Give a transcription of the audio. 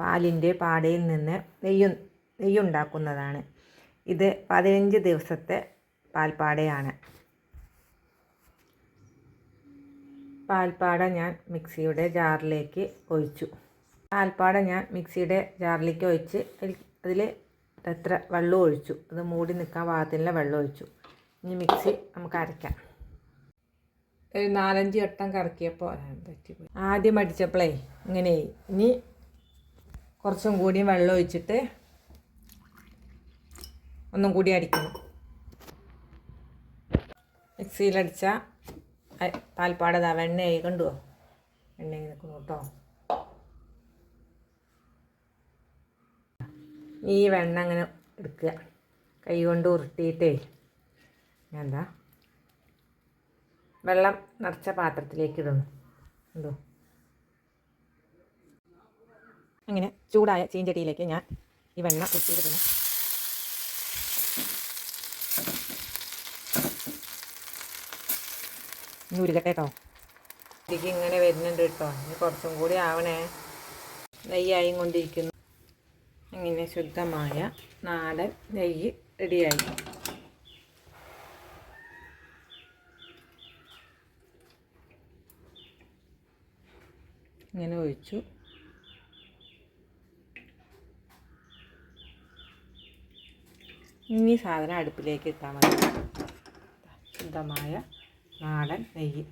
പാലിൻ്റെ പാടയിൽ നിന്ന് നെയ്യുണ്ടാക്കുന്നതാണ്. ഇത് 15 ദിവസത്തെ പാൽപ്പാടയാണ്. പാൽപ്പാട ഞാൻ മിക്സിയുടെ ജാറിലേക്ക് ഒഴിച്ചു. അതിൽ എത്ര വെള്ളം ഒഴിച്ചു. അത് മൂടി നിൽക്കാൻ പാകത്തിനുള്ള വെള്ളം ഒഴിച്ചു. ഇനി മിക്സി നമുക്ക് അരയ്ക്കാം. ഒരു 4-5 വട്ടം കറക്കിയപ്പോൾ പറ്റിപ്പോയി. ആദ്യം അടിച്ചപ്പോഴേ ഇങ്ങനെ. ഇനി കുറച്ചും കൂടി വെള്ളം ഒഴിച്ചിട്ട് ഒന്നും കൂടി അടിക്കണം. മിക്സിയിലടിച്ച പാൽപ്പാട വെണ്ണയായി കണ്ടുവോ? വെണ്ണയായി നിൽക്കുന്നു കേട്ടോ. ഈ വെണ്ണ അങ്ങനെ എടുക്കുക, കൈ കൊണ്ട് ഉരുട്ടിയിട്ടേ എന്താ വെള്ളം നിറച്ച പാത്രത്തിലേക്ക് ഇടുന്നു. എന്തോ അങ്ങനെ ചൂടായ ചീഞ്ചട്ടിയിലേക്ക് ഞാൻ ഈ വെണ്ണ ഉരുട്ടിയിടണം. ഇനി ഉരുകട്ടെ കേട്ടോ. ഇതിലേക്ക് ഇങ്ങനെ വരുന്നുണ്ട് കേട്ടോ. ഇനി കുറച്ചും കൂടി ആവണേ. നെയ്യായും കൊണ്ടിരിക്കുന്നു. അങ്ങനെ ശുദ്ധമായ നാടൻ നെയ്യ് റെഡിയായി. ഇങ്ങനെ ഒഴിച്ചു. ഇനി സാധനം അടുപ്പിലേക്ക് ഇട്ടാൽ മതി. ശുദ്ധമായ നാടൻ നെയ്യ്.